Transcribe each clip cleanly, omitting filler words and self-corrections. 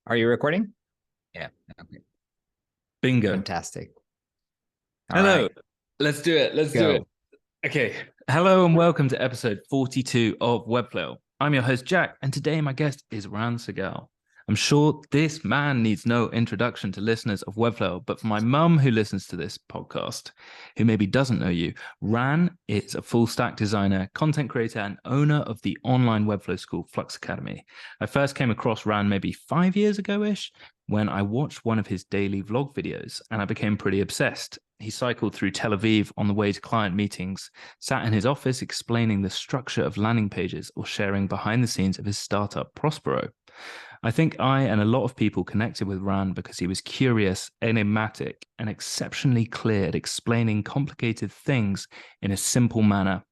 Are you recording? Yeah. Okay. Bingo. Fantastic. All Hello. right. Let's do it. Let's do it. Go. Okay. Hello and welcome to episode 42 of Webflail. I'm your host, Jack, and today my guest is Ran Segall. I'm sure this man needs no introduction to listeners of Webflow, but for my mum who listens to this podcast, who maybe doesn't know you, Ran is a full stack designer, content creator, and owner of the online Webflow school, Flux Academy. I first came across Ran maybe 5 years ago-ish when I watched one of his daily vlog videos, and I became pretty obsessed. He cycled through Tel Aviv on the way to client meetings, sat in his office explaining the structure of landing pages or sharing behind the scenes of his startup, Prospero. I think I and a lot of people connected with Ran because he was curious, enigmatic, and exceptionally clear at explaining complicated things in a simple manner.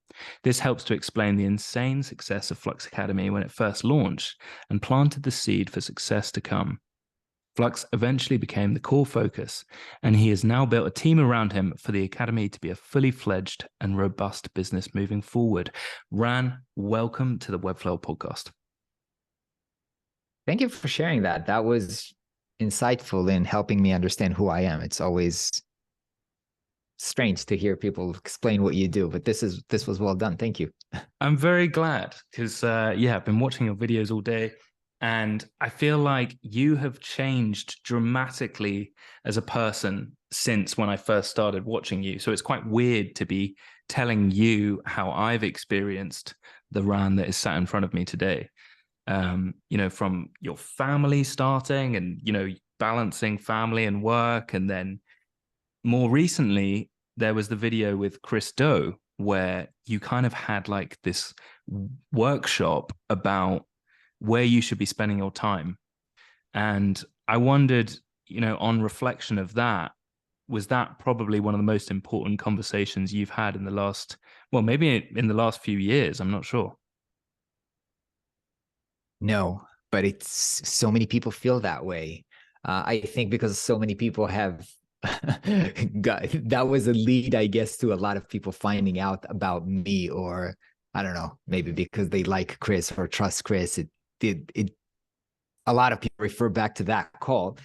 This helps to explain the insane success of Flux Academy when it first launched and planted the seed for success to come. Flux eventually became the core focus, and he has now built a team around him for the Academy to be a fully fledged and robust business moving forward. Ran, welcome to the Webflow podcast. Thank you for sharing that. That was insightful in helping me understand who I am. It's always strange to hear people explain what you do, but this was well done. Thank you. I'm very glad because, yeah, I've been watching your videos all day, and I feel like you have changed dramatically as a person since when I first started watching you. So it's quite weird to be telling you how I've experienced the Ran that is sat in front of me today. From your family starting and, balancing family and work. And then more recently, there was the video with Chris Do where you kind of had like this workshop about where you should be spending your time. And I wondered, on reflection of that, was that probably one of the most important conversations you've had in the last, well, maybe in the last few years? I'm not sure. No, but it's so many people feel that way. I think because so many people have that was a lead, I guess, to a lot of people finding out about me, or I don't know, maybe because they like Chris or trust Chris. It a lot of people refer back to that call.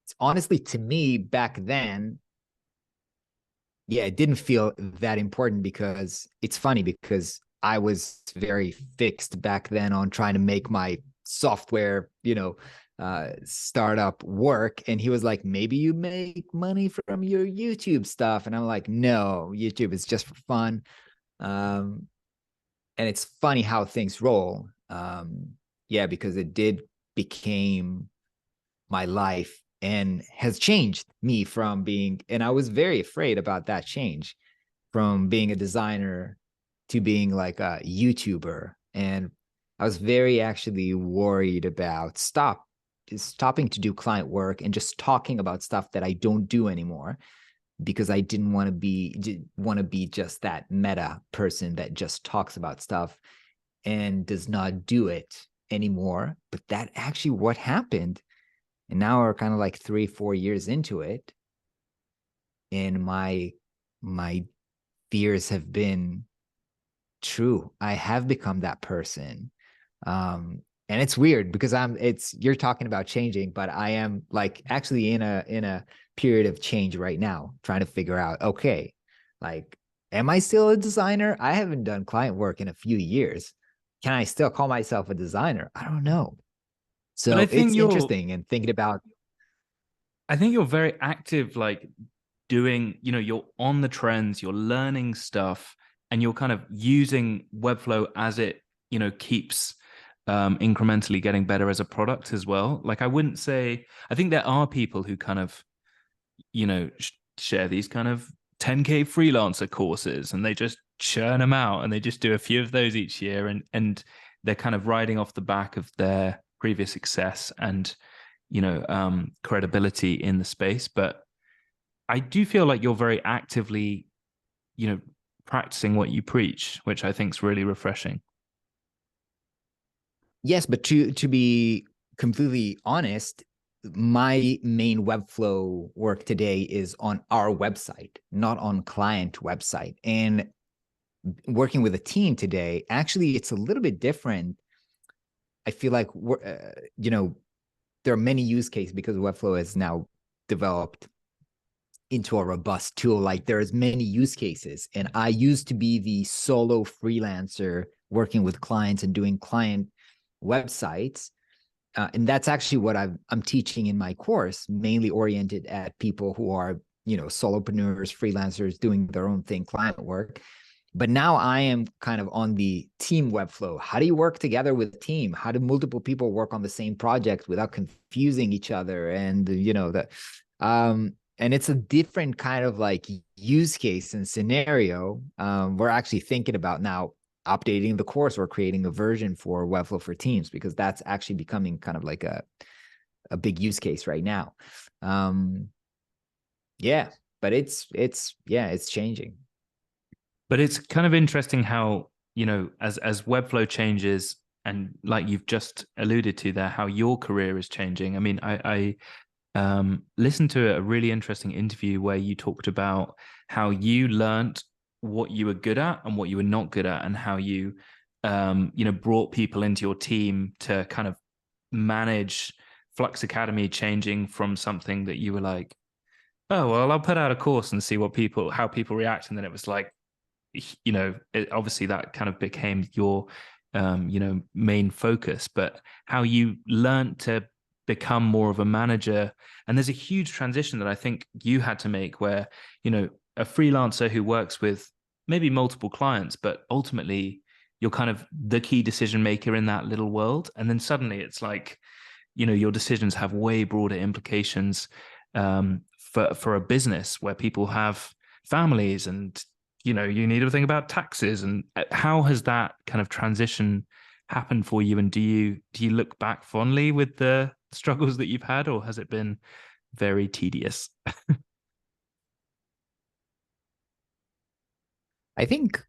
It's honestly, to me back then, yeah, it didn't feel that important because it's funny because I was very fixed back then on trying to make my software, startup work. And he was like, maybe you make money from your YouTube stuff. And I'm like, no, YouTube is just for fun. Um, and it's funny how things roll. Yeah, because it did became my life and has changed me from being, and I was very afraid about that change from being a designer to being like a YouTuber. And I was very actually worried about stopping to do client work and just talking about stuff that I don't do anymore because I didn't want to be just that meta person that just talks about stuff and does not do it anymore. But that actually what happened. And now we're kind of like 3 4 years into it, and my fears have been true. I have become that person. And it's weird because you're talking about changing, but I am like actually in a period of change right now, trying to figure out, okay, like, am I still a designer? I haven't done client work in a few years. Can I still call myself a designer? I don't know. But I So think it's you're interesting and thinking about. I think you're very active, like doing, you're on the trends, you're learning stuff, and you're kind of using Webflow as it, keeps incrementally getting better as a product as well. Like I wouldn't say, I think there are people who kind of, share these kind of 10K freelancer courses and they just churn them out and they just do a few of those each year and they're kind of riding off the back of their previous success and credibility in the space. But I do feel like you're very actively, you know, practicing what you preach, which I think is really refreshing. Yes, but to be completely honest, my main Webflow work today is on our website, not on client website. And working with a team today, actually, it's a little bit different. I feel like there are many use cases because Webflow has now developed into a robust tool. Like there's many use cases, and I used to be the solo freelancer working with clients and doing client websites. And that's actually what I'm teaching in my course, mainly oriented at people who are, solopreneurs, freelancers doing their own thing, client work. But now I am kind of on the team Webflow. How do you work together with a team? How do multiple people work on the same project without confusing each other? And and it's a different kind of like use case and scenario. We're actually thinking about now updating the course or creating a version for Webflow for Teams, because that's actually becoming kind of like a big use case right now. Yeah, but it's changing. But it's kind of interesting how, as Webflow changes, and like you've just alluded to there, how your career is changing. I mean, I listened to a really interesting interview where you talked about how you learned what you were good at and what you were not good at, and how you, brought people into your team to kind of manage Flux Academy, changing from something that you were like, oh, well, I'll put out a course and see how people react. And then it was like, obviously that kind of became your, main focus, but how you learned to become more of a manager. And there's a huge transition that I think you had to make where, a freelancer who works with maybe multiple clients, but ultimately you're kind of the key decision maker in that little world. And then suddenly it's like, your decisions have way broader implications for a business where people have families, and you need to think about taxes. And how has that kind of transition happened for you? And do you look back fondly with the struggles that you've had, or has it been very tedious? I think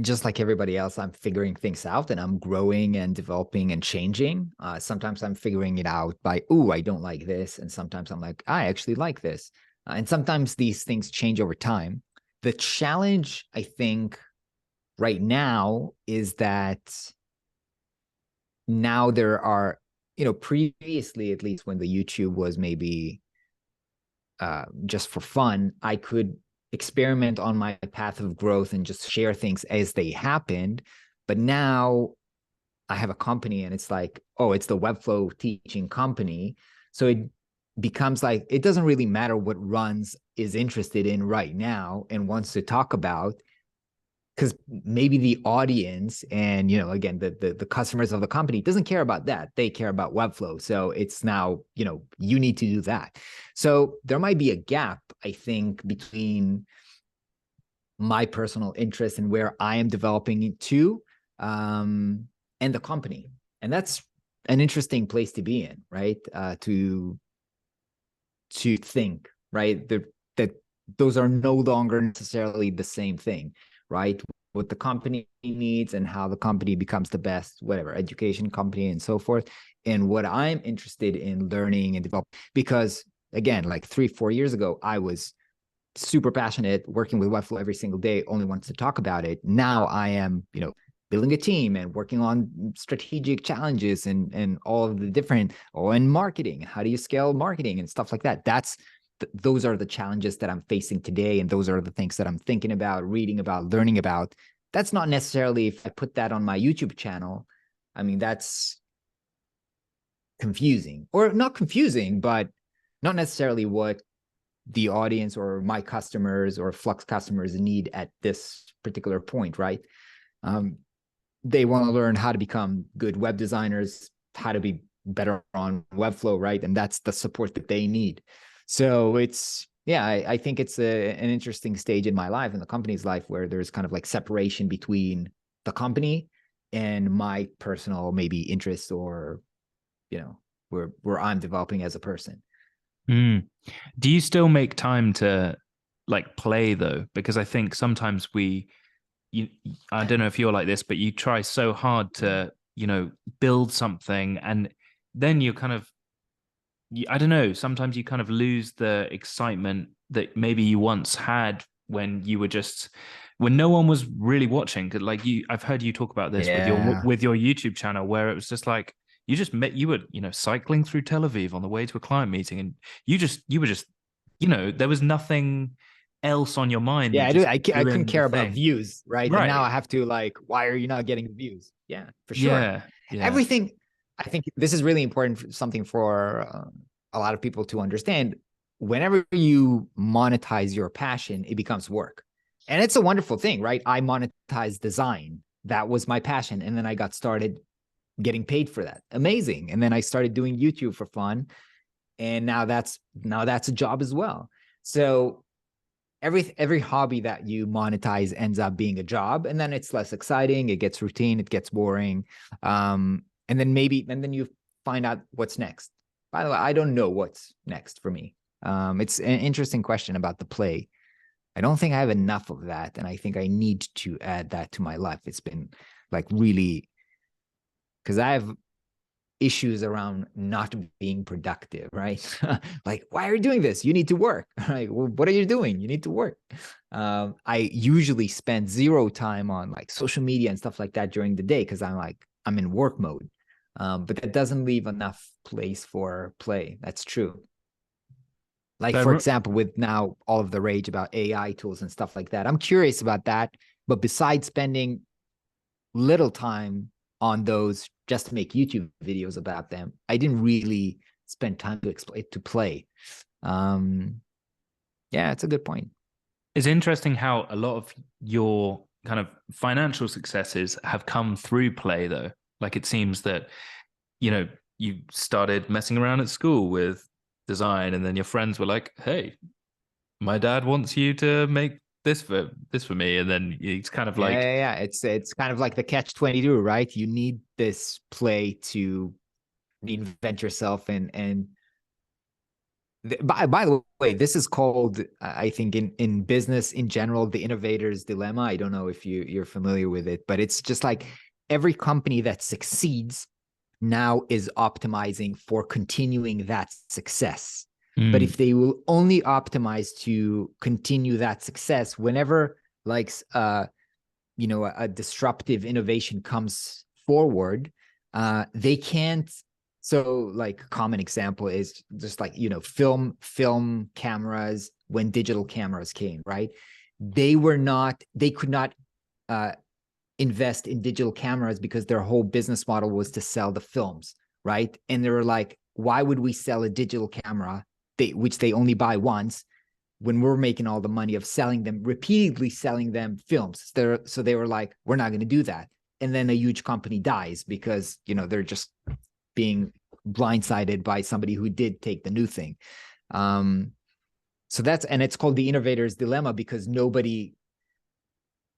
just like everybody else, I'm figuring things out and I'm growing and developing and changing. Sometimes I'm figuring it out by, ooh, I don't like this. And sometimes I'm like, I actually like this. And sometimes these things change over time. The challenge, I think, right now is that now there are, previously, at least when the YouTube was maybe just for fun, I could experiment on my path of growth and just share things as they happened. But now I have a company and it's like, oh, it's the Webflow teaching company. So it becomes like, it doesn't really matter what Runs is interested in right now and wants to talk about, because maybe the audience and, again, the customers of the company doesn't care about that. They care about Webflow. So it's now, you need to do that. So there might be a gap, I think, between my personal interest and where I am developing it to, and the company. And that's an interesting place to be in, right? To think, right? That those are no longer necessarily the same thing, right? What the company needs and how the company becomes the best, whatever, education company and so forth. And what I'm interested in learning and developing, because again, like 3-4 years ago, I was super passionate, working with Webflow every single day, only wants to talk about it. Now I am, building a team and working on strategic challenges and all of the different, and marketing. How do you scale marketing and stuff like that? Those are the challenges that I'm facing today. And those are the things that I'm thinking about, reading about, learning about. That's not necessarily, if I put that on my YouTube channel, I mean, that's confusing, or not confusing, but not necessarily what the audience or my customers or Flux customers need at this particular point, right? They want to learn how to become good web designers, how to be better on Webflow, right? And that's the support that they need. So I think it's an interesting stage in my life and the company's life where there's kind of like separation between the company and my personal maybe interests, or, where I'm developing as a person. Mm. Do you still make time to like play though? Because I think sometimes I don't know if you're like this, but you try so hard to, build something, and then you're kind of, I don't know, sometimes you kind of lose the excitement that maybe you once had when you were just, when no one was really watching. Like I've heard you talk about this with your Yeah. YouTube channel, where it was just like you were, cycling through Tel Aviv on the way to a client meeting, and you were just, there was nothing else on your mind. Yeah, You're I do. just I couldn't doing the care about thing. views, right? And now Right. I have to like, why are you not getting the views? Yeah, for sure. Yeah. Yeah. Everything. I think this is really important, something for a lot of people to understand. Whenever you monetize your passion, it becomes work, and it's a wonderful thing, right? I monetized design. That was my passion, and then I got started getting paid for that. Amazing. And then I started doing YouTube for fun, and now that's a job as well. So every hobby that you monetize ends up being a job, and then it's less exciting, it gets routine, it gets boring, and then you find out what's next. By the way, I don't know what's next for me. It's an interesting question about the play. I don't think I have enough of that, and I think I need to add that to my life. It's been like really, because I have issues around not being productive, right? Like, why are you doing this? You need to work, right? Well, what are you doing? You need to work. I usually spend zero time on like social media and stuff like that during the day because I'm in work mode. But that doesn't leave enough place for play. That's true. Like, for example, with now all of the rage about AI tools and stuff like that, I'm curious about that. But besides spending little time on those just to make YouTube videos about them, I didn't really spend time to explain to play. Yeah, it's a good point. It's interesting how a lot of your kind of financial successes have come through play, though. Like it seems that, you started messing around at school with design, and then your friends were like, "Hey, my dad wants you to make this for me," and then it's kind of like, Yeah. It's kind of like the catch-22, right? You need this play to reinvent yourself, and by the way, this is called, I think, in business in general, the innovator's dilemma. I don't know if you're familiar with it, but it's just like every company that succeeds now is optimizing for continuing that success. But if they will only optimize to continue that success, whenever like a disruptive innovation comes forward, they can't. So like a common example is just like film cameras. When digital cameras came, right, they could not uh, invest in digital cameras because their whole business model was to sell the films, right? And they were like, why would we sell a digital camera, which they only buy once, when we're making all the money of selling them, repeatedly selling them films? So they were like, we're not going to do that. And then a huge company dies because, they're just being blindsided by somebody who did take the new thing. So it's called the innovator's dilemma, because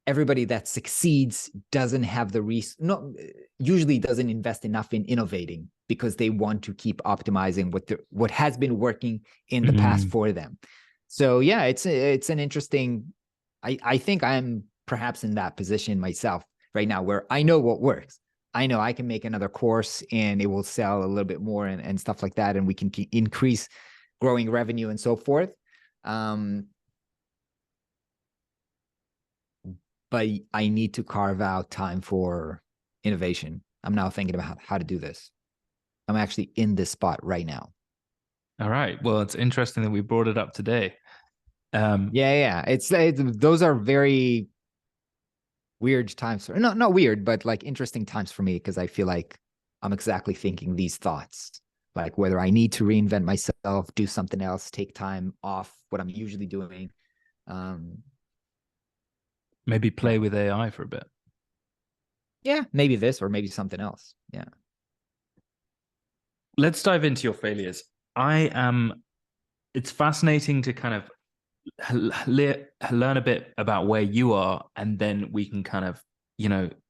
everybody that succeeds doesn't have usually doesn't invest enough in innovating, because they want to keep optimizing what has been working in the past for them. So yeah, it's an interesting. I think I'm perhaps in that position myself right now, where I know what works. I know I can make another course and it will sell a little bit more and stuff like that, and we can increase growing revenue and so forth. But I need to carve out time for innovation. I'm now thinking about how to do this. I'm actually in this spot right now. all right, well, it's interesting that we brought it up today. Yeah. It's those are very weird times. Not weird, but like interesting times for me, because I feel like I'm exactly thinking these thoughts, like whether I need to reinvent myself, do something else, take time off what I'm usually doing. Maybe Yeah. play with AI for a bit. Yeah, maybe this or maybe something else. Yeah. Let's dive into your failures. It's fascinating to kind of learn a bit about where you are, and then we can kind of,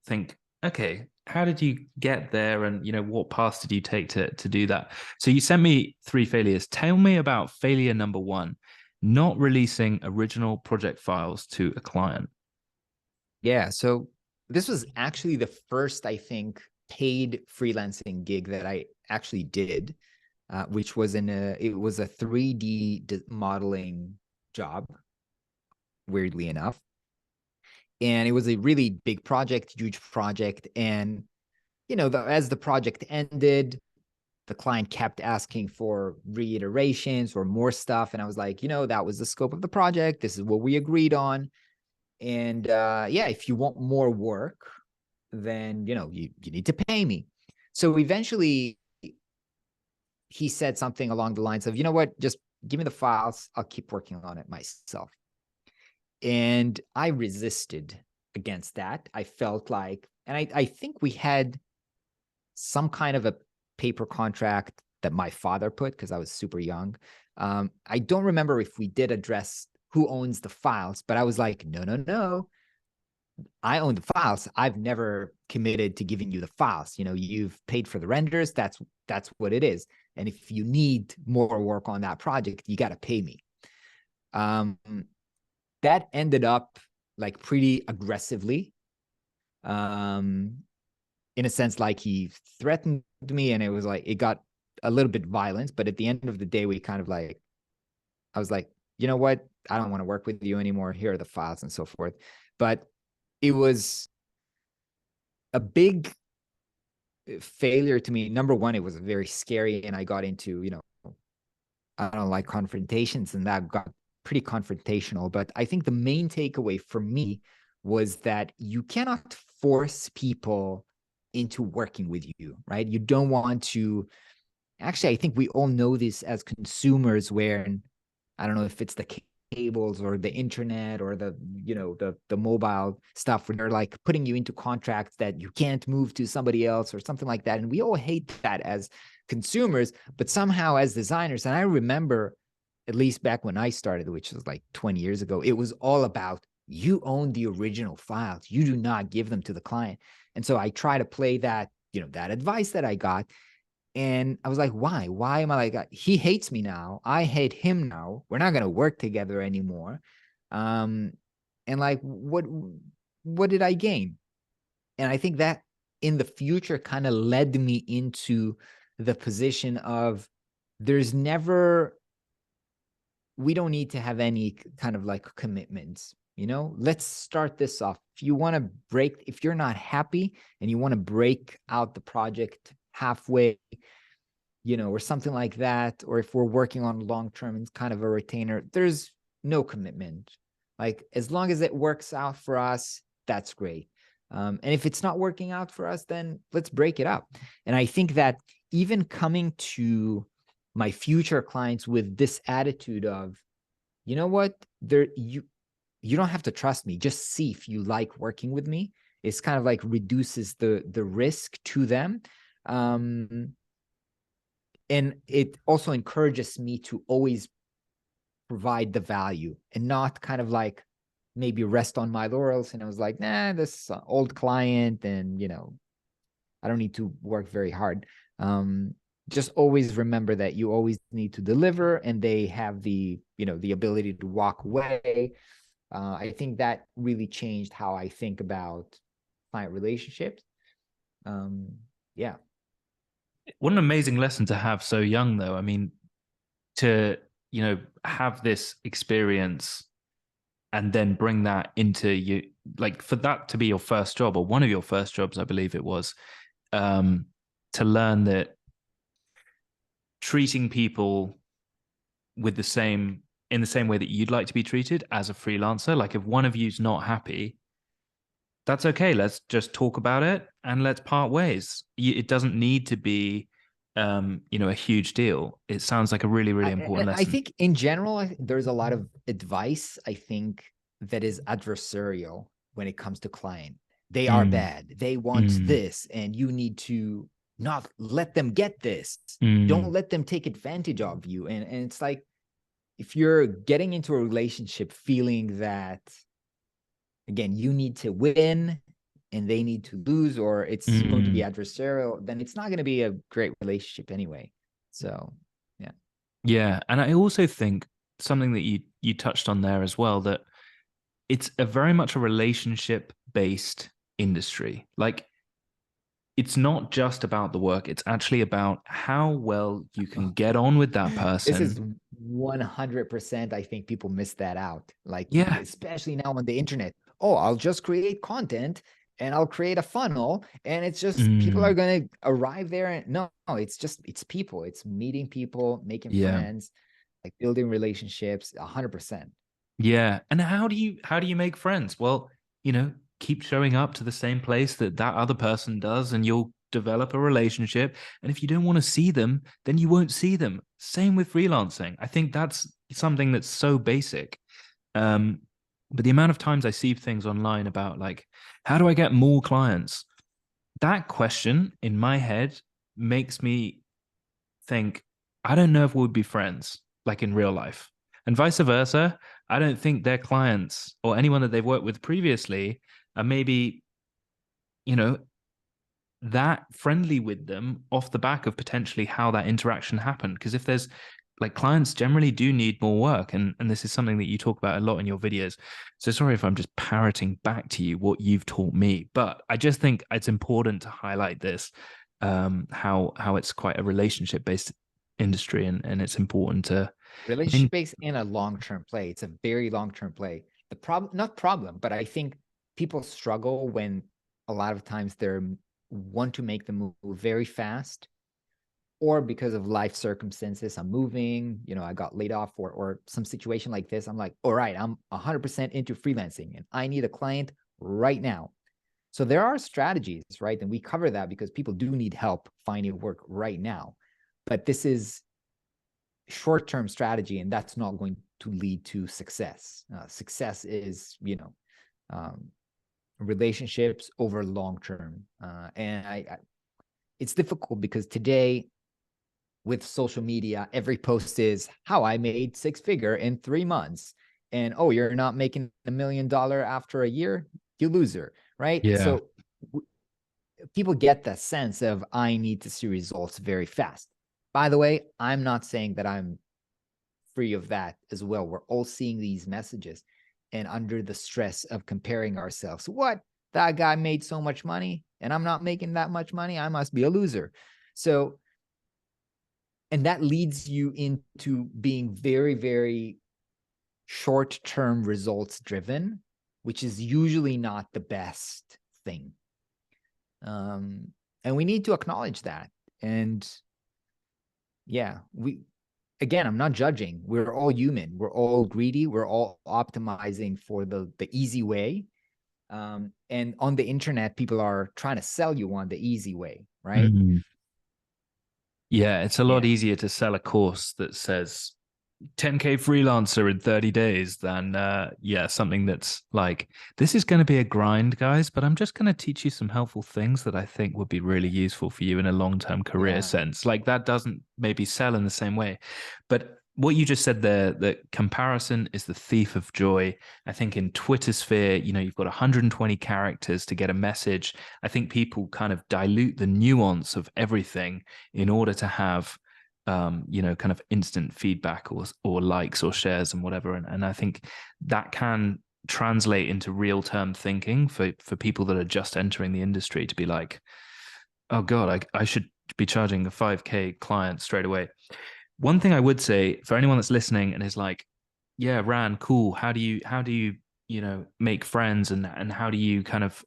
think, okay, how did you get there? And, what paths did you take to do that? So you sent me 3 failures. Tell me about failure number 1, not releasing original project files to a client. Yeah. So this was actually the first, I think, paid freelancing gig that I actually did, which was it was a 3D modeling job, weirdly enough. And it was a really big project, huge project. And as the project ended, the client kept asking for reiterations or more stuff. And I was like, that was the scope of the project. This is what we agreed on. And yeah, if you want more work, then, you need to pay me. So eventually he said something along the lines of, you know what, just give me the files. I'll keep working on it myself. And I resisted against that. I felt like, and I think we had some kind of a paper contract that my father put because I was super young. I don't remember if we did address who owns the files, but I was like, no. I own the files. I've never committed to giving you the files. You've paid for the renders. That's what it is. And if you need more work on that project, you got to pay me. That ended up like pretty aggressively. In a sense, like he threatened me, and it was like it got a little bit violent. But at the end of the day, we kind of like, I was like, you know what? I don't want to work with you anymore. Here are the files and so forth. But it was a big failure to me. Number one, it was very scary, and I got into, I don't like confrontations, and that got pretty confrontational. But I think the main takeaway for me was that you cannot force people into working with you, right? You don't want to. Actually, I think we all know this as consumers, where I don't know if it's the cables or the internet or the mobile stuff, where they're like putting you into contracts that you can't move to somebody else or something like that. And we all hate that as consumers, but somehow as designers, and I remember, at least back when I started, which was like 20 years ago, it was all about you own the original files. You do not give them to the client. And so I try to play that, that advice that I got. And I was like, why? Why am I like, he hates me now. I hate him now. We're not going to work together anymore. And like, what did I gain? And I think that in the future kind of led me into the position of we don't need to have any kind of like commitments. Let's start this off. If you're not happy and you want to break out the project halfway, or something like that, or if we're working on long term and kind of a retainer, there's no commitment. Like, as long as it works out for us, that's great. And if it's not working out for us, then let's break it up. And I think that even coming to my future clients with this attitude of, you know what, you don't have to trust me, just see if you like working with me, it's kind of like reduces the risk to them. And it also encourages me to always provide the value and not kind of like maybe rest on my laurels. And I was like, nah, this old client, and I don't need to work very hard. Just always remember that you always need to deliver, and they have the ability to walk away. I think that really changed how I think about client relationships. Yeah. What an amazing lesson to have so young, though. I mean, to, have this experience and then bring that into you, like for that to be your first job, or one of your first jobs, I believe it was, to learn that treating people in the same way that you'd like to be treated as a freelancer. Like, if one of you's not happy, that's okay. Let's just talk about it and let's part ways. It doesn't need to be, a huge deal. It sounds like a really, really important lesson. I think in general, there's a lot of advice, I think, that is adversarial when it comes to client. They are bad. They want this, and you need to not let them get this. Don't let them take advantage of you. And it's like, if you're getting into a relationship feeling that, again, you need to win and they need to lose, or it's going to be adversarial, then it's not going to be a great relationship anyway. So, yeah. Yeah. And I also think something that you touched on there as well, that it's a very much a relationship based industry. Like, it's not just about the work. It's actually about how well you can get on with that person. This is 100%. I think people miss that out. Like, yeah, especially now on the internet. Oh, I'll just create content and I'll create a funnel, and it's just people are Mm, going to arrive there. And no, it's people. It's meeting people, making yeah. friends, like building relationships, 100%. Yeah. And how do you make friends? Well, keep showing up to the same place that that other person does, and you'll develop a relationship. And if you don't want to see them, then you won't see them. Same with freelancing. I think that's something that's so basic. Um, but the amount of times I see things online about like, how do I get more clients? That question in my head makes me think, I don't know if we'll be friends like in real life. And vice versa. I don't think their clients or anyone that they've worked with previously are maybe, you know, that friendly with them off the back of potentially how that interaction happened. Because if there's like clients generally do need more work, and this is something that you talk about a lot in your videos. So sorry if I'm just parroting back to you what you've taught me, but I just think it's important to highlight this, how it's quite a relationship based industry, and it's important to Relationship based in a long-term play. It's a very long-term play. The problem, not problem, but I think people struggle when a lot of times they're want to make the move very fast, or because of life circumstances, I'm moving, I got laid off, or some situation like this. I'm like, all right, I'm 100% into freelancing and I need a client right now. So there are strategies, right? And we cover that because people do need help finding work right now. But this is short-term strategy, and that's not going to lead to success. Success is, um, relationships over long-term. And it's difficult because today with social media, every post is how I made 6-figure in 3 months. And oh, you're not making $1 million after a year, you loser, right? yeah. So people get that sense of I need to see results very fast. By the way, I'm not saying that I'm free of that as well. We're all seeing these messages and under the stress of comparing ourselves. What? That guy made so much money and I'm not making that much money. I must be a loser. So, and that leads you into being very, very short-term results driven, which is usually not the best thing. And we need to acknowledge that. And yeah, again, I'm not judging. We're all human. We're all greedy. We're all optimizing for the easy way. And on the internet, people are trying to sell you on the easy way, right? Mm. Yeah, it's a lot Yeah. easier to sell a course that says 10K freelancer in 30 days than yeah, something that's like, this is going to be a grind, guys, but I'm just going to teach you some helpful things that I think would be really useful for you in a long-term career Yeah. sense. Like that doesn't maybe sell in the same way. But what you just said there, that comparison is the thief of joy. I think in Twitter sphere, you've got 120 characters to get a message. I think people kind of dilute the nuance of everything in order to have kind of instant feedback or likes or shares and whatever. And I think that can translate into real term thinking for people that are just entering the industry to be like, oh God, I should be charging a 5K client straight away. One thing I would say for anyone that's listening and is like, yeah, Ran, cool. How do you make friends, and how do you kind of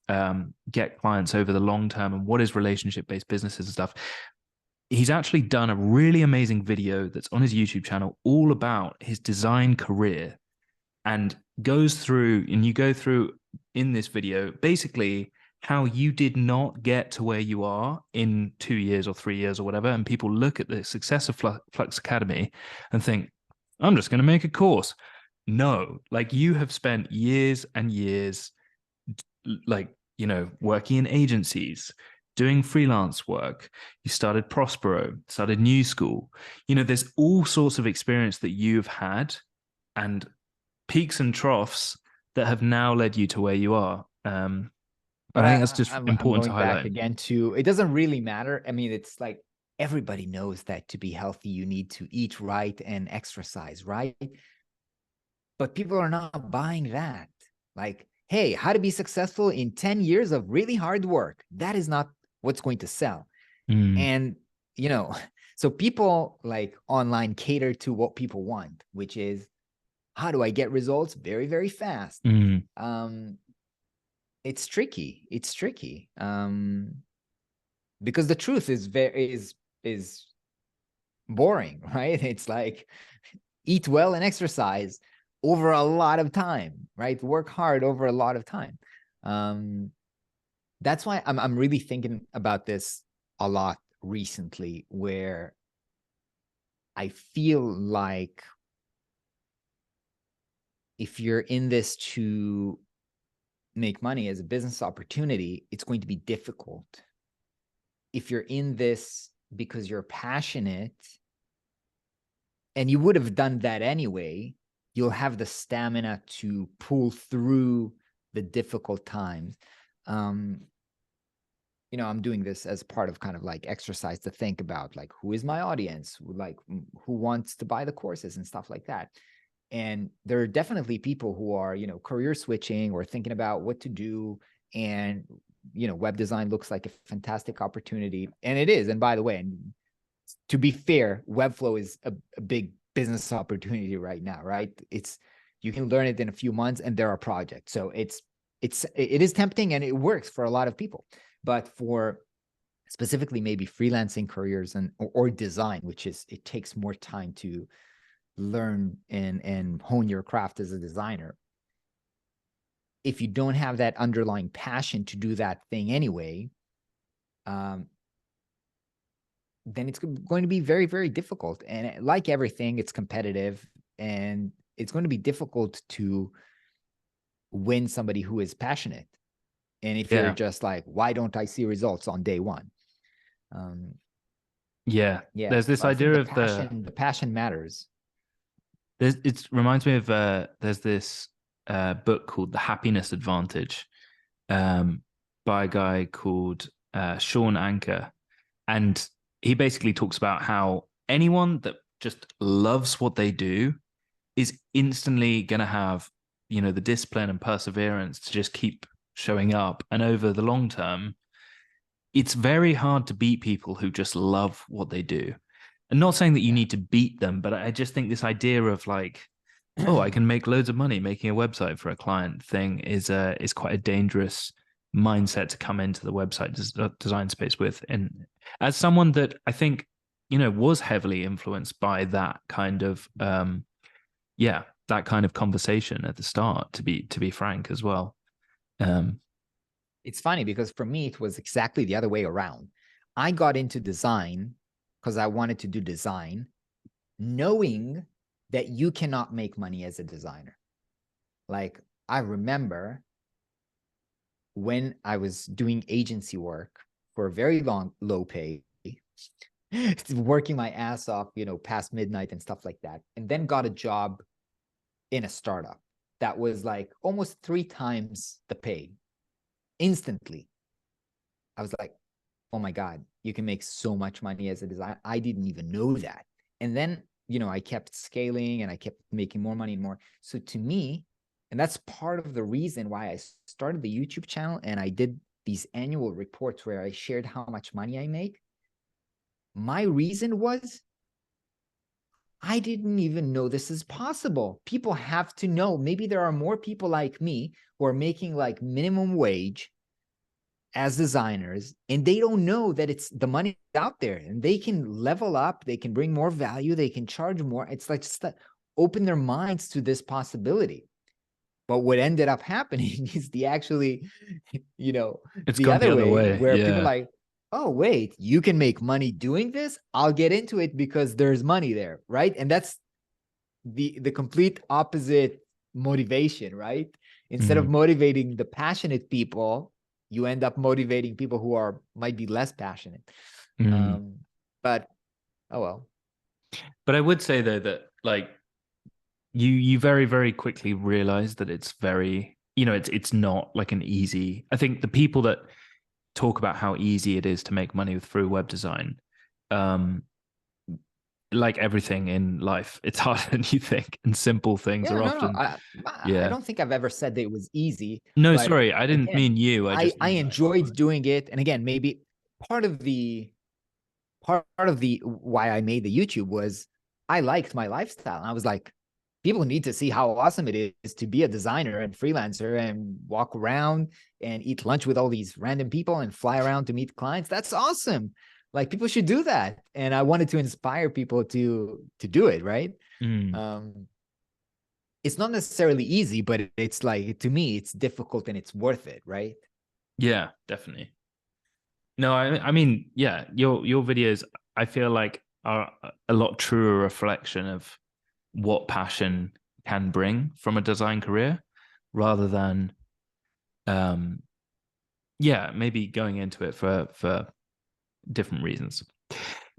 get clients over the long term, and what is relationship based businesses and stuff? He's actually done a really amazing video that's on his YouTube channel all about his design career, and you go through in this video basically how you did not get to where you are in 2 years or 3 years or whatever. And people look at the success of Flux Academy and think, I'm just going to make a course. No, like you have spent years and years, like, working in agencies, doing freelance work. You started Prospero, started New School. There's all sorts of experience that you've had, and peaks and troughs that have now led you to where you are. But I think that's just I'm important to going back highlight. again to it doesn't really matter. I mean, it's like everybody knows that to be healthy, you need to eat right and exercise, right? But people are not buying that. Like, hey, how to be successful in 10 years of really hard work. That is not what's going to sell. Mm, And, so people like online cater to what people want, which is how do I get results very, very fast? mm, Um, it's tricky. It's tricky. Because the truth is boring, right? It's like eat well and exercise over a lot of time, right? Work hard over a lot of time. That's why I'm really thinking about this a lot recently, where I feel like if you're in this to make money as a business opportunity, it's going to be difficult. If you're in this because you're passionate, and you would have done that anyway, you'll have the stamina to pull through the difficult times. I'm doing this as part of kind of like exercise to think about like, who is my audience, like who wants to buy the courses and stuff like that. And there are definitely people who are, career switching or thinking about what to do. And, web design looks like a fantastic opportunity. And it is. And by the way, and to be fair, Webflow is a big business opportunity right now, right? You can learn it in a few months and there are projects. So it is tempting and it works for a lot of people. But for specifically maybe freelancing careers or design, it takes more time to learn and hone your craft as a designer. If you don't have that underlying passion to do that thing anyway, then it's going to be very, very difficult. And like everything, it's competitive and it's going to be difficult to win somebody who is passionate. And if you're just like, why don't I see results on day one? There's this idea of the passion matters. It reminds me of there's this book called The Happiness Advantage by a guy called Sean Anker. And he basically talks about how anyone that just loves what they do is instantly going to have, the discipline and perseverance to just keep showing up. And over the long term, it's very hard to beat people who just love what they do. And not saying that you need to beat them, but I just think this idea of like, oh, I can make loads of money making a website for a client thing is quite a dangerous mindset to come into the website design space with. And as someone that I think, was heavily influenced by that kind of, that kind of conversation at the start, to be frank as well. It's funny because for me, it was exactly the other way around. I got into design because I wanted to do design, knowing that you cannot make money as a designer. Like, I remember when I was doing agency work for a very low pay, working my ass off, past midnight and stuff like that, and then got a job in a startup that was like almost 3 times the pay instantly. I was like, oh my God, you can make so much money as a designer. I didn't even know that. And then, I kept scaling and I kept making more money and more. So to me, and that's part of the reason why I started the YouTube channel and I did these annual reports where I shared how much money I make. My reason was I didn't even know this is possible. People have to know. Maybe there are more people like me who are making like minimum wage as designers, and they don't know that it's the money out there and they can level up, they can bring more value, they can charge more. It's like just to open their minds to this possibility. But what ended up happening is the other way where people are like, oh, wait, you can make money doing this? I'll get into it because there's money there, right? And that's the complete opposite motivation, right? Instead of motivating the passionate people, you end up motivating people who might be less passionate. But oh well. But I would say though that like you very, very quickly realize that it's very, it's not like an easy. I think the people that talk about how easy it is to make money through web design, like everything in life, it's harder than you think, and simple things are often. I don't think I've ever said that it was easy. No, sorry, I didn't mean you. I enjoyed doing it, and again, maybe part of the why I made the YouTube was I liked my lifestyle. I was like, people need to see how awesome it is to be a designer and freelancer and walk around and eat lunch with all these random people and fly around to meet clients. That's awesome. Like people should do that. And I wanted to inspire people to do it, right? It's not necessarily easy, but it's like, to me, it's difficult and it's worth it, right? Yeah, definitely. No, I mean, yeah, your videos, I feel like, are a lot truer reflection of what passion can bring from a design career, rather than yeah, maybe going into it for different reasons.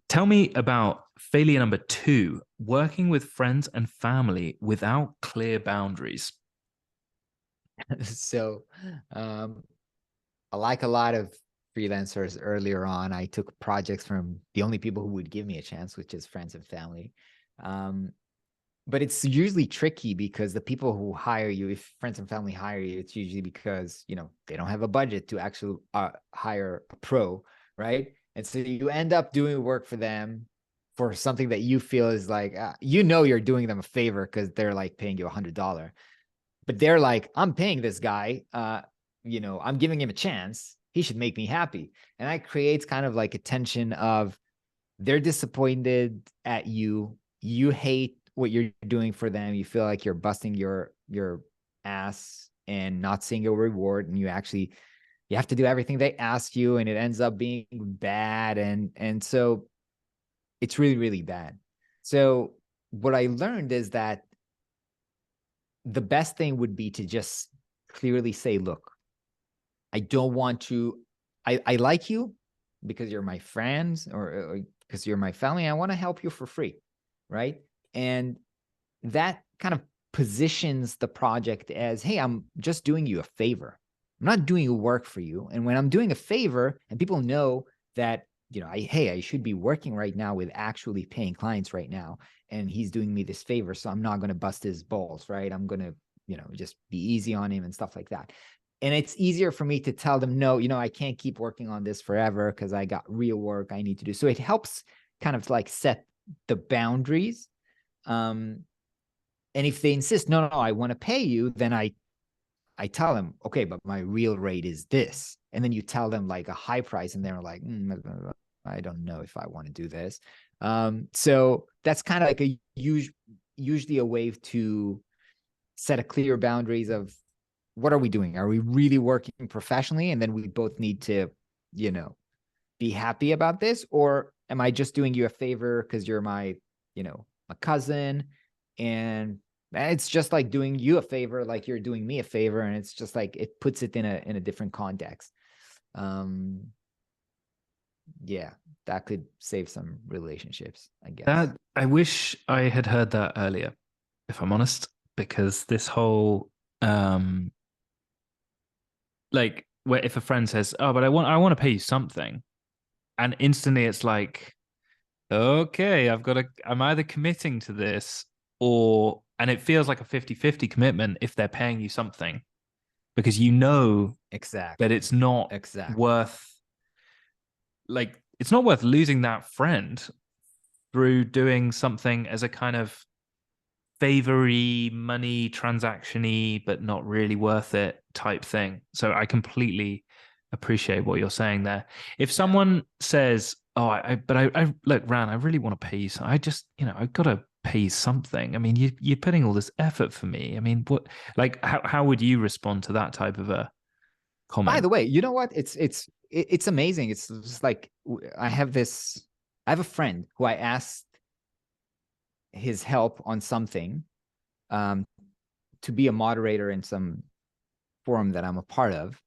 Tell me about failure number 2, working with friends and family without clear boundaries. So, um, like a lot of freelancers earlier on, I took projects from the only people who would give me a chance, which is friends and family. Um, but it's usually tricky because the people who hire you, if friends and family hire you, it's usually because, you know, they don't have a budget to actually hire a pro, right? And so you end up doing work for them for something that you feel is like, you know, you're doing them a favor because they're like paying you $100, but they're like, I'm paying this guy, you know, I'm giving him a chance. He should make me happy. And that creates kind of like a tension of, they're disappointed at you. You hate what you're doing for them. You feel like you're busting your ass and not seeing a reward. And you have to do everything they ask you, and it ends up being bad. And so it's really, really bad. So what I learned is that the best thing would be to just clearly say, look, I don't want to, I like you because you're my friends, or because you're my family. I want to help you for free, right? And that kind of positions the project as, hey, I'm just doing you a favor. I'm not doing work for you. And when I'm doing a favor and people know that, you know, hey, I should be working right now with actually paying clients right now, and he's doing me this favor, so I'm not going to bust his balls, right? I'm going to, you know, just be easy on him and stuff like that. And it's easier for me to tell them, no, you know, I can't keep working on this forever because I got real work I need to do. So it helps kind of like set the boundaries. And if they insist, no, I want to pay you, then I tell them, okay, but my real rate is this. And then you tell them like a high price, and they're like, I don't know if I want to do this. So that's kind of like usually a way to set a clear boundaries of, what are we doing? Are we really working professionally? And then we both need to, you know, be happy about this, or am I just doing you a favor because you're my, you know, a cousin, and it's just like doing you a favor, like you're doing me a favor, and it's just like it puts it in a different context. Yeah, that could save some relationships, I guess. That, I wish I had heard that earlier, if I'm honest, because this whole like, where if a friend says, "Oh, but I want to pay you something," and instantly it's like, okay, I'm either committing to this, or, and it feels like a 50-50 commitment if they're paying you something, because you know that Exactly. it's not Exactly. worth, like, it's not worth losing that friend through doing something as a kind of favory money transactiony but not really worth it type thing. So I completely appreciate what you're saying there. If Yeah. someone says, "Oh, I look, Ran, I really want to pay you, so I just, you know, I've got to pay you something. I mean, you're putting all this effort for me. I mean, what, like, how would you respond to that type of a By comment?" the way, you know what? It's amazing. It's just like, I have a friend who I asked his help on something, um, to be a moderator in some forum that I'm a part of.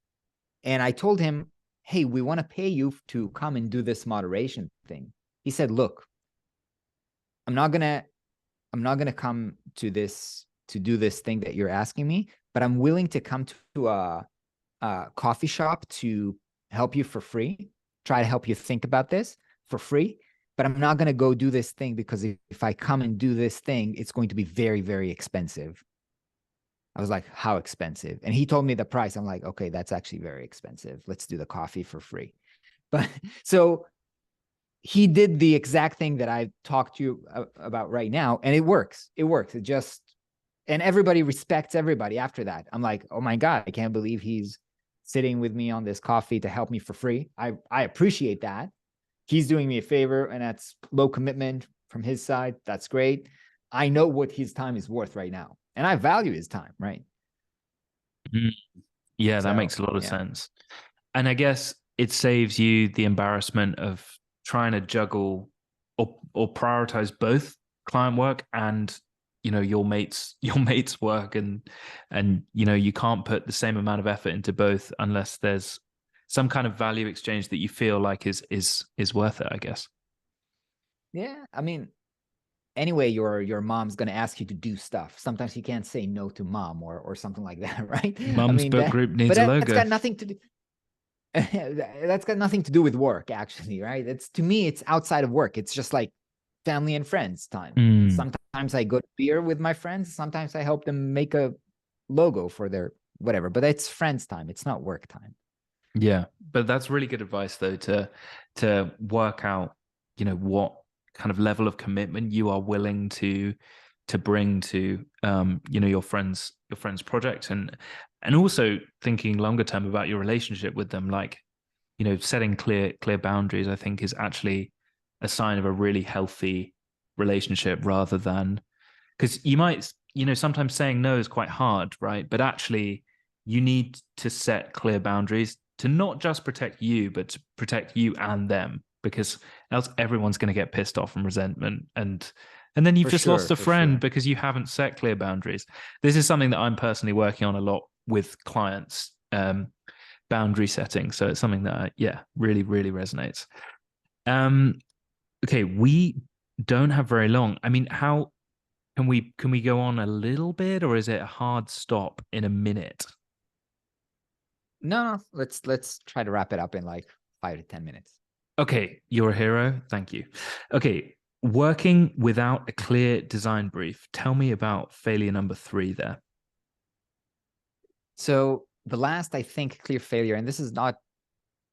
And I told him, hey, we want to pay you to come and do this moderation thing. He said, look, I'm not gonna I'm not gonna come to do this thing that you're asking me, but I'm willing to come to a coffee shop to help you for free, try to help you think about this for free. But I'm not going to go do this thing because if I come and do this thing, it's going to be very, very expensive. I was like, how expensive? And he told me the price. I'm like, okay, that's actually very expensive. Let's do the coffee for free. But so he did the exact thing that I talked to you about right now, and it works. It works. It just, and everybody respects everybody after that. I'm like, oh my God, I can't believe he's sitting with me on this coffee to help me for free. I appreciate that. He's doing me a favor, and that's low commitment from his side. That's great. I know what his time is worth right now, and I value his time, right? Mm. Yeah, that So makes a lot of yeah. sense. And I guess it saves you the embarrassment of trying to juggle or prioritize both client work and your mates work, and you can't put the same amount of effort into both unless there's some kind of value exchange that you feel like is worth it, I guess. Yeah, I mean, anyway, your mom's gonna ask you to do stuff. Sometimes you can't say no to mom or something like that, right? I Mum's mean book that, group but needs a that's logo. got nothing to do. That's got nothing to do with work, actually, right? It's to me, it's outside of work. It's just like family and friends time. Mm, Sometimes I go to beer with my friends. Sometimes I help them make a logo for their whatever. But it's friends time. It's not work time. yeah, but that's really good advice though, to work out, what kind of level of commitment you are willing to bring to your friend's project, and also thinking longer term about your relationship with them, like setting clear boundaries, I think is actually a sign of a really healthy relationship, rather than, because you might, sometimes saying no is quite hard, right? But actually, you need to set clear boundaries to not just protect you, but to protect you and them, because else everyone's going to get pissed off and resentment, and then you've For just lost sure, a for friend sure. because you haven't set clear boundaries. This is something that I'm personally working on a lot with clients, boundary setting. So it's something that, yeah, really, really resonates. Um, okay, we don't have very long. I mean, how can we go on a little bit, or is it a hard stop in a minute? No, no, let's try to wrap it up in like 5 to 10 minutes. Okay, you're a hero. Thank you. Okay, working without a clear design brief. Tell me about failure number 3 there. So the last, I think, clear failure, and this is not,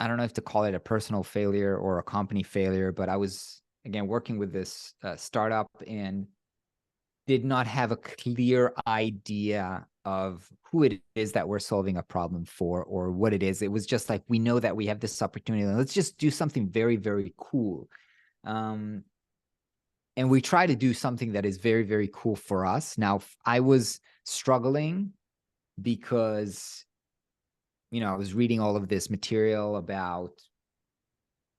I don't know if to call it a personal failure or a company failure, but I was again working with this startup and did not have a clear idea of who it is that we're solving a problem for or what it is. It was just like, we know that we have this opportunity. Let's just do something very, very cool. Um, and we try to do something that is very, very cool for us. Now, I was struggling because, I was reading all of this material about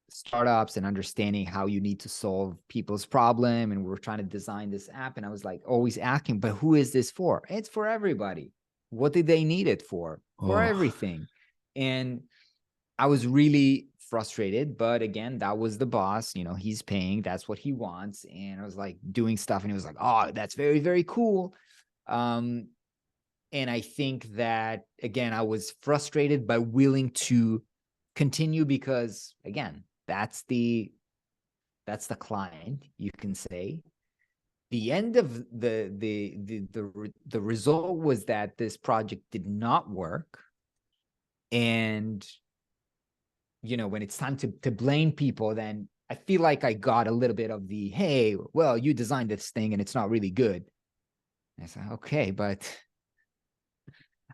startups and understanding how you need to solve people's problem, and we're trying to design this app, and I was like always asking, but who is this for? It's for everybody. What did they need it for Oh, everything. And I was really frustrated, but again, that was the boss, he's paying, that's what he wants. And I was like doing stuff, and he was like, oh, that's very, very cool. um and I think that, again, I was frustrated but willing to continue because, again, that's the client, you can say. The end of the result was that this project did not work. And when it's time to blame people, then I feel like I got a little bit of the, hey, well, you designed this thing and it's not really good. And I said, okay, but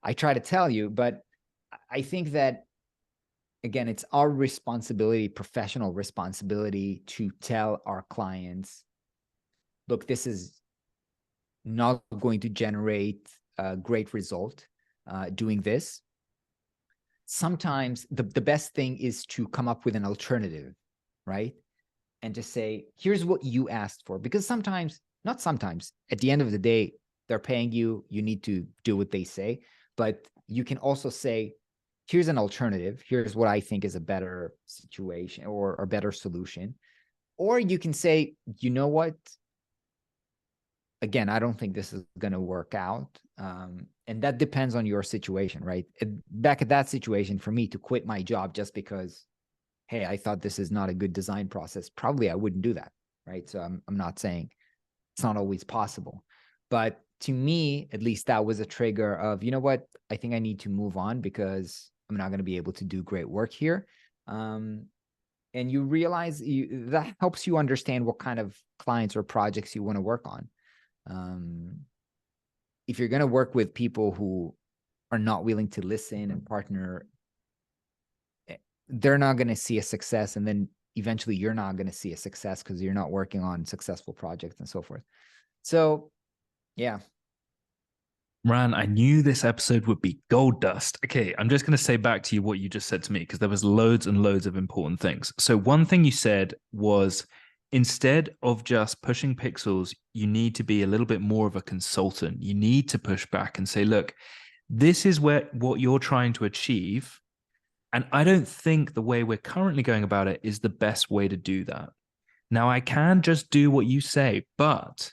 I try to tell you. But I think that, again, it's our responsibility, professional responsibility, to tell our clients, look, this is not going to generate a great result doing this. Sometimes the best thing is to come up with an alternative, right? And just say, here's what you asked for. Because sometimes, not sometimes, at the end of the day, they're paying you, you need to do what they say. But you can also say, here's an alternative. Here's what I think is a better situation or a better solution. Or you can say, you know what? Again, I don't think this is going to work out. And that depends on your situation, right? Back at that situation, for me to quit my job just because, hey, I thought this is not a good design process, probably I wouldn't do that, right? So I'm not saying it's not always possible. But to me, at least, that was a trigger of, you know what? I think I need to move on because I'm not going to be able to do great work here. And you realize that helps you understand what kind of clients or projects you want to work on. Um, if you're going to work with people who are not willing to listen and partner, they're not going to see a success. And then eventually you're not going to see a success because you're not working on successful projects and so forth. So, yeah. Ran, I knew this episode would be gold dust. Okay, I'm just going to say back to you what you just said to me because there was loads and loads of important things. So one thing you said was instead of just pushing pixels, you need to be a little bit more of a consultant. You need to push back and say, look, this is what you're trying to achieve. And I don't think the way we're currently going about it is the best way to do that. Now, I can just do what you say, but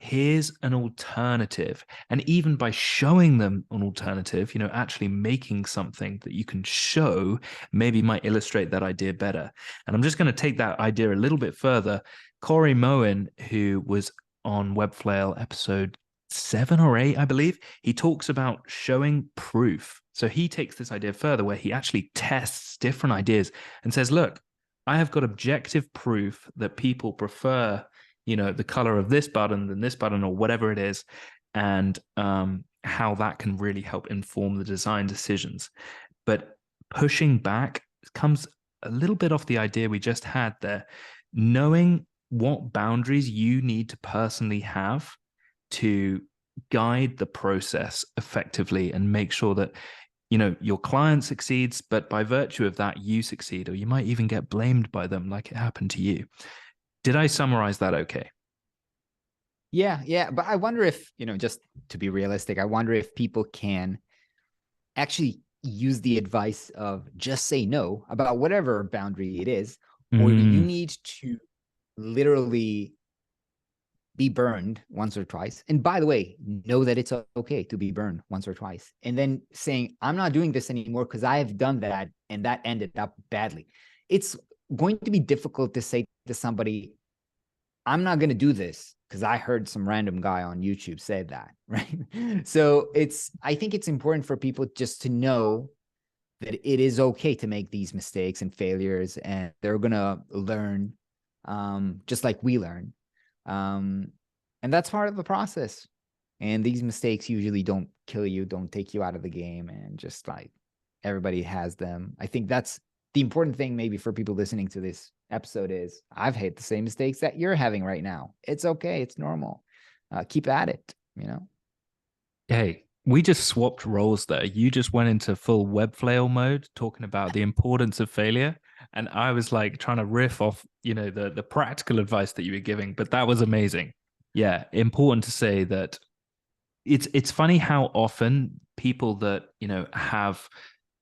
here's an alternative. And even by showing them an alternative, actually making something that you can show maybe might illustrate that idea better. And I'm just going to take that idea a little bit further. Corey Moen, who was on Webflail episode 7 or 8, I believe, he talks about showing proof. So he takes this idea further where he actually tests different ideas and says, look, I have got objective proof that people prefer the color of this button than this button or whatever it is, and how that can really help inform the design decisions. But pushing back comes a little bit off the idea we just had there, knowing what boundaries you need to personally have to guide the process effectively and make sure that your client succeeds, but by virtue of that, you succeed, or you might even get blamed by them like it happened to you. Did I summarize that okay? Yeah. But I wonder if, just to be realistic, I wonder if people can actually use the advice of just say no about whatever boundary it is, or you need to literally be burned once or twice. And by the way, know that it's okay to be burned once or twice. And then saying, I'm not doing this anymore because I have done that and that ended up badly. It's going to be difficult to say to somebody, I'm not going to do this because I heard some random guy on YouTube say that, right? So I think it's important for people just to know that it is okay to make these mistakes and failures, and they're going to learn just like we learn. And that's part of the process. And these mistakes usually don't kill you, don't take you out of the game, and just like everybody has them. I think that's the important thing maybe for people listening to this episode is I've had the same mistakes that you're having right now. It's okay. It's normal. Keep at it, Hey, we just swapped roles there. You just went into full Webflail mode, talking about the importance of failure. And I was like trying to riff off, the practical advice that you were giving, but that was amazing. Yeah, important to say that it's funny how often people that, have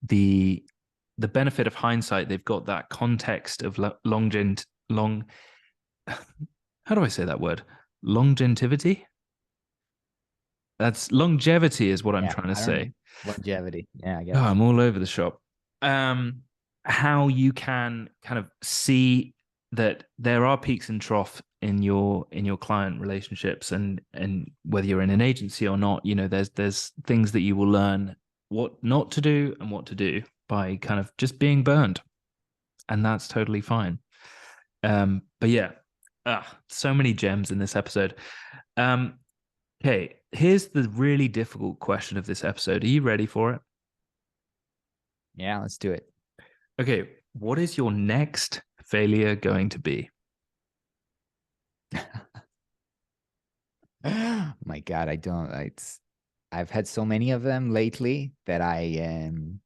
the benefit of hindsight, they've got that context of long how do I say that word? Longevity? That's longevity is what I'm trying to say. Longevity. Yeah, I guess. Oh, I'm all over the shop. How you can kind of see that there are peaks and troughs in your client relationships, and whether you're in an agency or not, there's things that you will learn what not to do and what to do by kind of just being burned, and that's totally fine. But yeah, so many gems in this episode. Okay, here's the really difficult question of this episode. Are you ready for it? Yeah, let's do it. Okay, what is your next failure going to be? My God, I've had so many of them lately that I am,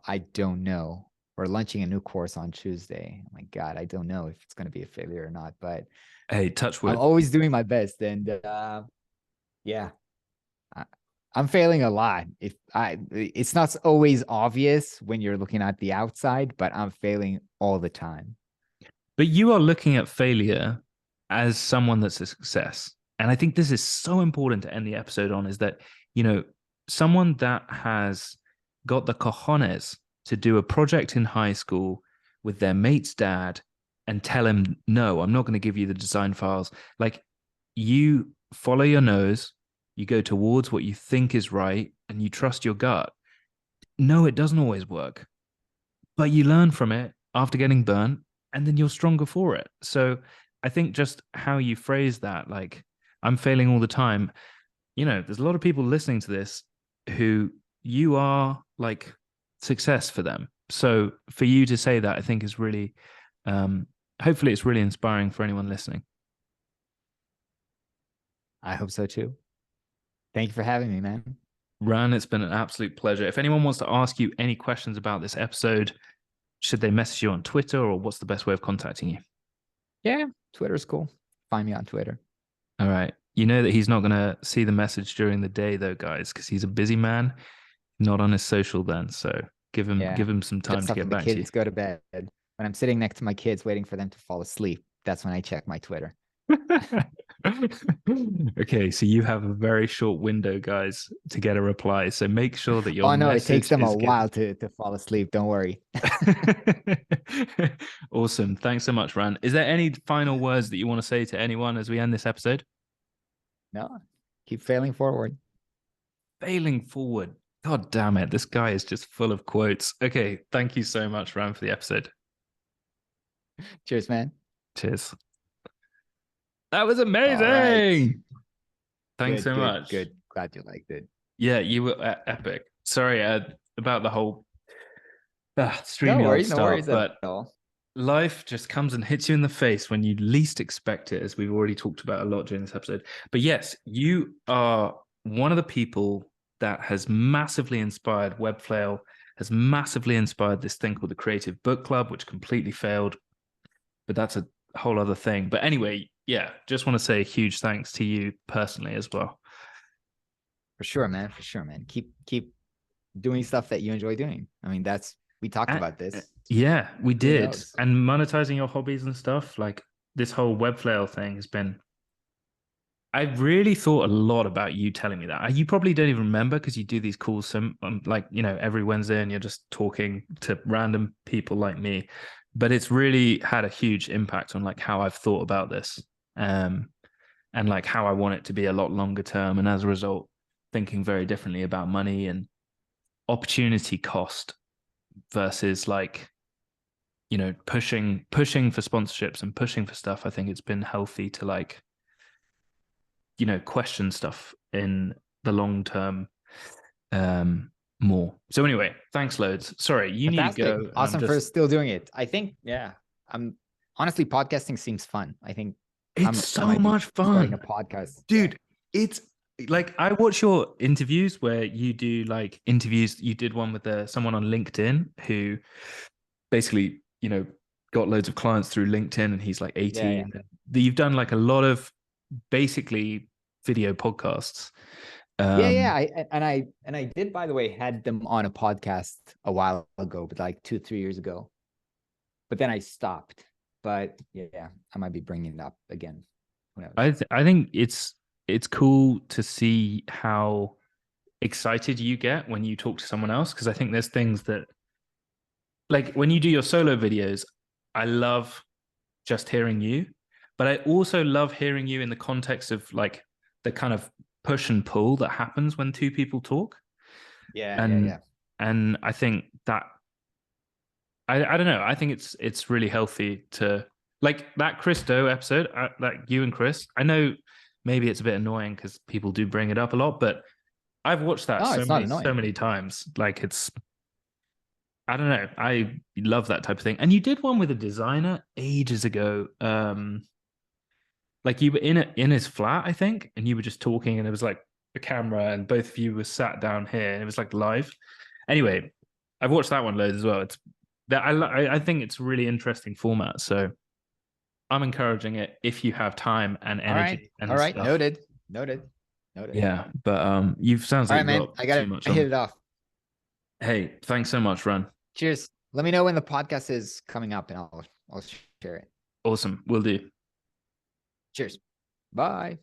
I don't know. We're launching a new course on Tuesday. Oh my God, I don't know if it's going to be a failure or not, but hey, touch wood. I'm always doing my best. And yeah, I'm failing a lot. It's not always obvious when you're looking at the outside, but I'm failing all the time. But you are looking at failure as someone that's a success. And I think this is so important to end the episode on, is that, someone that has got the cojones to do a project in high school with their mate's dad and tell him, no, I'm not going to give you the design files. Like, you follow your nose, you go towards what you think is right, and you trust your gut. No, it doesn't always work, but you learn from it after getting burnt, and then you're stronger for it. So I think just how you phrase that, like, I'm failing all the time. You know, there's a lot of people listening to this who you are like success for them. So for you to say that, I think is really, hopefully it's really inspiring for anyone listening. I hope so too. Thank you for having me, man. Ran, it's been an absolute pleasure. If anyone wants to ask you any questions about this episode, should they message you on Twitter, or what's the best way of contacting you? Yeah, Twitter's cool. Find me on Twitter. All right. You know that he's not going to see the message during the day, though, guys, because he's a busy man, not on his social then. So give him some time Just to after get the back to you. kids go to bed. When I'm sitting next to my kids waiting for them to fall asleep, that's when I check my Twitter. Okay, so you have a very short window, guys, to get a reply. So make sure that your Oh no, it takes message them a is while getting. to fall asleep. Don't worry. Awesome. Thanks so much, Ran. Is there any final words that you want to say to anyone as we end this episode? No, keep failing forward. Failing forward. God damn it. This guy is just full of quotes. Okay. Thank you so much, Ran, for the episode. Cheers, man. Cheers. That was All right. amazing. Thanks Good, so good, much. good. Glad you liked it. Yeah, you were epic. Sorry about the whole No StreamYard worries, no stuff, worries at but all. life just comes and hits you in the face when you least expect it, as we've already talked about a lot during this episode. But yes, you are one of the people that has massively inspired Webflail, has massively inspired this thing called the Creative Book Club, which completely failed. But that's a whole other thing. But anyway, yeah, just want to say a huge thanks to you personally as well. For sure, man. For sure, man. Keep doing stuff that you enjoy doing. I mean, we talked about this. Yeah, we Who did. knows? And monetizing your hobbies and stuff, like this whole Webflail thing has been. I really thought a lot about you telling me that. You probably don't even remember because you do these calls, like, you know, every Wednesday, and you're just talking to random people like me. But it's really had a huge impact on like how I've thought about this, and like how I want it to be a lot longer term. And as a result, thinking very differently about money and opportunity cost versus like, you know, pushing for sponsorships and pushing for stuff. I think it's been healthy to like, you know, question stuff in the long term more. So anyway, thanks loads. Sorry, you need to Fantastic. go. Awesome for still doing it. I think, yeah. I'm honestly podcasting seems fun. I think It's I so might be much starting fun, a podcast. dude. Yeah. It's like I watch your interviews where you do like interviews. You did one with someone on LinkedIn who basically, you know, got loads of clients through LinkedIn, and he's like Yeah, 18. yeah. You've done like a lot of basically video podcasts. Yeah. I did, by the way, had them on a podcast a while ago, but like 2-3 years ago. But then I stopped. But yeah, I might be bringing it up again. Who knows? I think it's cool to see how excited you get when you talk to someone else, because I think there's things that, like when you do your solo videos, I love just hearing you, but I also love hearing you in the context of like the kind of push and pull that happens when two people talk. Yeah. And I think that I don't know. I think it's really healthy to like that Christo episode, like you and Chris. I know maybe it's a bit annoying because people do bring it up a lot, but I've watched that No, it's not so annoying. many times. Like it's, I don't know. I love that type of thing. And you did one with a designer ages ago. Like you were in his flat, I think, and you were just talking, and it was like a camera, and both of you were sat down here, and it was like live. Anyway, I've watched that one loads as well. It's that I think it's a really interesting format. So I'm encouraging it if you have time and energy and All right. stuff. Noted. Yeah, but you've sounds All like right, you've man. got I too gotta much hit on. it off. Hey, thanks so much, Ran. Cheers. Let me know when the podcast is coming up, and I'll share it. Awesome, will do. Cheers. Bye.